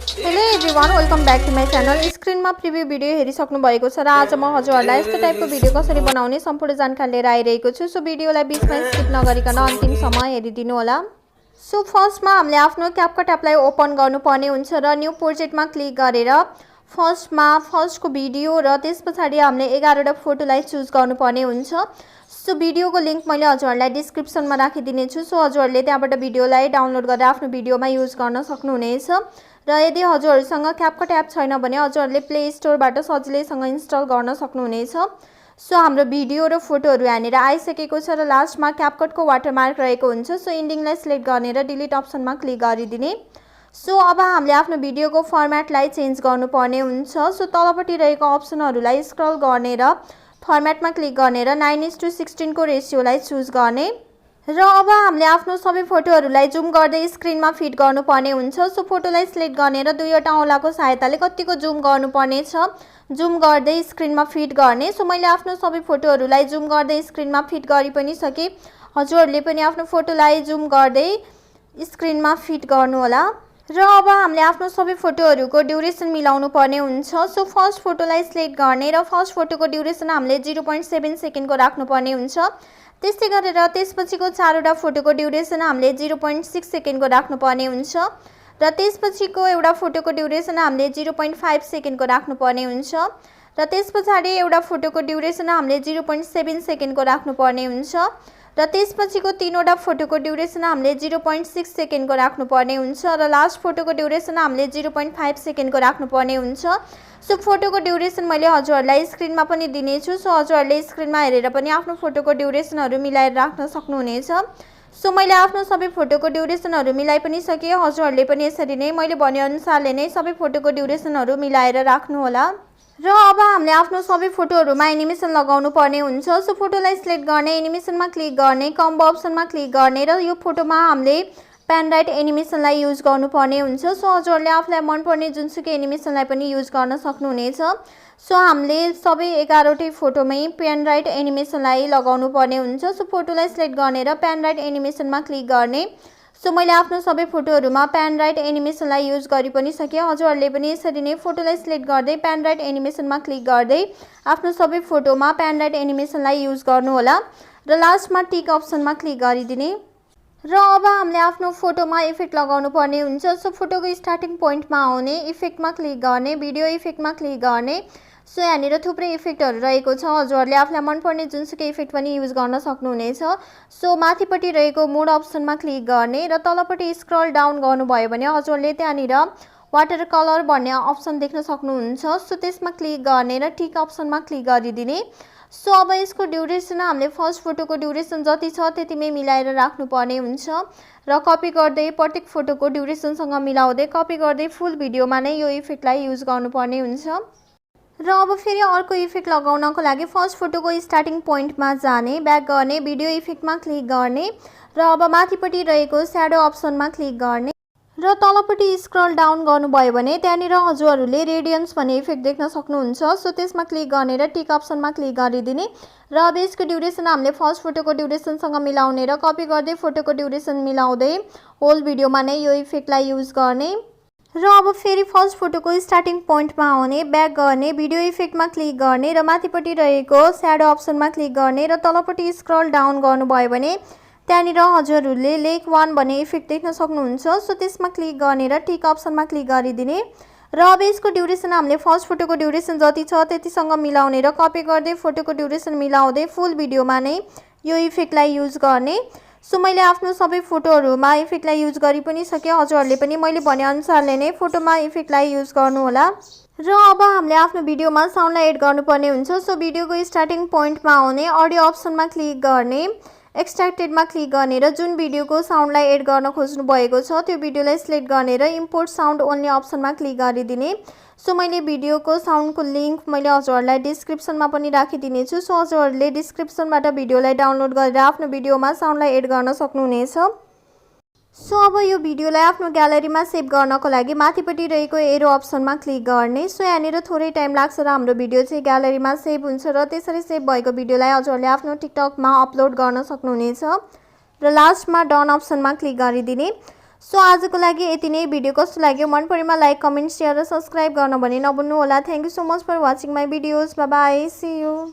Hello everyone, welcome back to my channel. स्क्रिनमा preview video हेरिसक्नु भएको छ र आज म हजुरहरूलाई यस्तो टाइपको भिडियो कसरी बनाउने सम्पूर्ण जानकारी लिएर आइरहेको छु। सो भिडियोलाई बीचमा स्किप नगरिकन अन्तिमसम्म हेरिदिनु होला। सो फर्स्टमा हामीले आफ्नो क्यापकट एपलाई ओपन गर्नुपर्ने हुन्छ र न्यू प्रोजेक्टमा क्लिक गरेर फर्स्टको भिडियो र त्यस पछाडि हामीले 11वटा फोटोलाई चुज गर्नुपर्ने हुन्छ। सो भिडियोको लिंक मैले हजुरहरूलाई डिस्क्रिप्सनमा राखिदिने छु। सो हजुरहरूले त्यहाँबाट भिडियोलाई डाउनलोड गरेर आफ्नो भिडियोमा युज गर्न सक्नुहुनेछ। र यदि हजुरहरूसँग क्यापकट एप छैन भने हजुरहरूले प्ले स्टोरबाट सजिलैसँग इन्स्टल गर्न सक्नुहुनेछ। सो हाम्रो भिडियो र फोटोहरू यहाँनिर आइसकेको छ र लास्टमा क्यापकटको वाटरमार्क रहेको हुन्छ। सो इन्डिङलाई सिलेक्ट गरेर डिलिट अप्सनमा क्लिक गरिदिने। सो अब हामीले आफ्नो भिडियोको फर्मेटलाई चेन्ज गर्नुपर्ने हुन्छ। सो तलपट्टि रहेको अप्सनहरूलाई स्क्रल गर्ने र फर्मेटमा क्लिक गर्ने र 9:16 को रेसियोलाई चुज गर्ने र अब हामीले आफ्नो सबै फोटोहरूलाई जुम गर्दै स्क्रिनमा फिट गर्नुपर्ने हुन्छ। सो फोटोलाई सिलेक्ट गर्ने र दुईवटा औँलाको सहायताले कतिको जुम गर्नुपर्ने छ जुम गर्दै स्क्रिनमा फिट गर्ने। सो मैले आफ्नो सबै फोटोहरूलाई जुम गर्दै स्क्रिनमा फिट गरि पनि सके। हजुरहरूले पनि आफ्नो फोटोलाई जुम गर्दै स्क्रिनमा फिट गर्नु होला। र अब हामीले आफ्नो सबै फोटोहरूको ड्युरेसन मिलाउनु पर्ने हुन्छ। सो फर्स्ट फोटोलाई सिलेक्ट गर्ने र फर्स्ट फोटोको ड्युरेसन हामीले 0.7 सेकेन्डको राख्नुपर्ने हुन्छ। त्यस्तै गरेर त्यसपछिको 4वटा फोटोको ड्युरेसन हामीले 0.6 सेकेन्डको राख्नुपर्ने हुन्छ र त्यसपछिको एउटा फोटोको ड्युरेसन हामीले 0.5 सेकेन्डको राख्नुपर्ने हुन्छ र त्यसपछाडि एउटा फोटोको ड्युरेसन हामीले 0.7 सेकेन्डको राख्नुपर्ने हुन्छ र त्यसपछिको 3वटा फोटोको ड्युरेसन हामीले 0.6 सेकेन्डको राख्नुपर्ने हुन्छ र लास्ट फोटोको ड्युरेसन हामीले 0.5 सेकेन्डको राख्नुपर्ने हुन्छ। सो फोटोको ड्युरेसन मैले हजुरहरूलाई स्क्रिनमा पनि दिनेछु। सो हजुरहरूले स्क्रिनमा हेरेर पनि आफ्नो फोटोको ड्युरेसनहरू मिलाएर राख्न सक्नुहुनेछ। सो मैले आफ्नो सबै फोटोको ड्युरेसनहरू मिलाइ पनि सके। हजुरहरूले पनि यसरी नै मैले भनेअनुसारले नै सबै फोटोको ड्युरेसनहरू मिलाएर राख्नु होला। र अब हामीले आफ्नो सबै फोटोहरूमा एनिमेसन लगाउनु पर्ने हुन्छ। सो फोटोलाई सिलेक्ट गर्ने, एनिमेसनमा क्लिक गर्ने, कम्बो अप्सनमा क्लिक गर्ने र यो फोटोमा हामीले पेन राइट एनिमेसनलाई युज गर्नुपर्ने हुन्छ। सो हजुरहरूले आफूलाई मनपर्ने जुनसुकै एनिमेसनलाई पनि युज गर्न सक्नुहुनेछ। सो हामीले सबै 11वटै फोटोमै पेन राइट एनिमेसनलाई लगाउनु पर्ने हुन्छ। सो फोटोलाई सिलेक्ट गर्ने र पेन राइट एनिमेसनमा क्लिक गर्ने। सो मैले आफ्नो सबै फोटोहरूमा पेन राइट एनिमेसनलाई युज गरि पनि सके। हजुरहरूले पनि यसरी नै फोटोलाई सिलेक्ट गर्दै पेन राइट एनिमेसनमा क्लिक गर्दै आफ्नो सबै फोटोमा पेन राइट एनिमेसनलाई युज गर्नु होला र लास्टमा टिक अप्सनमा क्लिक गरिदिने। र अब हामीले आफ्नो फोटोमा इफेक्ट लगाउनु पर्ने हुन्छ। सो फोटोको स्टार्टिङ पोइन्टमा आउने इफेक्टमा क्लिक गर्ने, भिडियो इफेक्टमा क्लिक गर्ने। सो यहाँनिर थुप्रै इफेक्टहरू रहेको छ। हजुरहरूले आफूलाई मनपर्ने जुनसुकै इफेक्ट पनि युज गर्न सक्नुहुनेछ। सो माथिपट्टि रहेको मोड अप्सनमा क्लिक गर्ने र तलपट्टि स्क्रल डाउन गर्नुभयो भने हजुरहरूले त्यहाँनिर वाटर कलर भन्ने अप्सन देख्न सक्नुहुन्छ। सो त्यसमा क्लिक गर्ने र टिक अप्सनमा क्लिक गरिदिने। सो अब यसको ड्युरेसन हामीले फर्स्ट फोटोको ड्युरेसन जति छ त्यतिमै मिलाएर राख्नुपर्ने हुन्छ र कपी गर्दै प्रत्येक फोटोको ड्युरेसनसँग मिलाउँदै कपी गर्दै फुल भिडियोमा नै यो इफेक्टलाई युज गर्नुपर्ने हुन्छ। र अब फेरि अर्को इफेक्ट लगाउनको लागि फर्स्ट फोटोको स्टार्टिङ पोइन्टमा जाने, ब्याक गर्ने, भिडियो इफेक्टमा क्लिक गर्ने र अब माथिपट्टि रहेको स्याडो अप्सनमा क्लिक गर्ने र तलपट्टि स्क्रल डाउन गर्नुभयो भने त्यहाँनिर हजुरहरूले रेडियन्स भन्ने इफेक्ट देख्न सक्नुहुन्छ। सो त्यसमा क्लिक गर्ने र टिक अप्सनमा क्लिक गरिदिने र अब यसको ड्युरेसन हामीले फर्स्ट फोटोको ड्युरेसनसँग मिलाउने र कपी गर्दै फोटोको ड्युरेसन मिलाउँदै होल भिडियोमा नै यो इफेक्टलाई युज गर्ने र अब फेरि फर्स्ट फोटोको स्टार्टिङ पोइन्टमा आउने, ब्याक गर्ने, भिडियो इफेक्टमा क्लिक गर्ने र माथिपट्टि रहेको स्याडो अप्सनमा क्लिक गर्ने र तलपट्टि स्क्रल डाउन गर्नुभयो भने त्यहाँनिर हजुरहरूले लेक 1 भन्ने इफेक्ट देख्न सक्नुहुन्छ। सो त्यसमा क्लिक गर्ने र टिक अप्सनमा क्लिक गरिदिने र अब यसको ड्युरेसन हामीले फर्स्ट फोटोको ड्युरेसन जति छ त्यतिसँग मिलाउने र कपी गर्दै फोटोको ड्युरेसन मिलाउँदै फुल भिडियोमा नै यो इफेक्टलाई युज गर्ने। सो मैले आफ्नो सबै फोटोहरूमा इफेक्टलाई युज गरि पनि सके। हजुरहरूले पनि मैले भनेअनुसारले नै फोटोमा इफेक्टलाई युज गर्नु होला। र अब हामीले आफ्नो भिडियोमा साउन्डलाई एड गर्नुपर्ने हुन्छ। सो भिडियोको स्टार्टिङ पोइन्टमा आउने, अडियो अप्सनमा क्लिक गर्ने, एक्सट्र्याक्टेडमा क्लिक गर्ने र जुन भिडियोको साउन्डलाई एड गर्न खोज्नु भएको छ त्यो भिडियोलाई सिलेक्ट गर्ने र इम्पोर्ट साउन्ड ओन्ली अप्सनमा क्लिक गरिदिने। सो मैले भिडियोको साउन्डको लिंक मैले हजुरहरूलाई डिस्क्रिप्सनमा पनि राखिदिनेछु। सो हजुरहरूले डिस्क्रिप्सनबाट भिडियोलाई डाउनलोड गरेर आफ्नो भिडियोमा साउन्डलाई एड गर्न सक्नुहुनेछ। सो अब यो भिडियोलाई आफ्नो ग्यालरीमा सेभ गर्नको लागि माथिपट्टि रहेको एरो अप्सनमा क्लिक गर्ने। सो यहाँनिर थोरै टाइम लाग्छ र हाम्रो भिडियो चाहिँ ग्यालरीमा सेभ हुन्छ र त्यसरी सेभ भएको भिडियोलाई हजुरहरूले आफ्नो टिकटकमा अपलोड गर्न सक्नुहुनेछ र लास्टमा डन अप्सनमा क्लिक गरिदिने। सो आजको लागि यति नै। भिडियो कस्तो लाग्यो, मन परेमा लाइक कमेन्ट शेयर र सब्स्क्राइब गर्न भने नभुल्नु होला। Thank you so much for watching my videos. Bye bye, see you.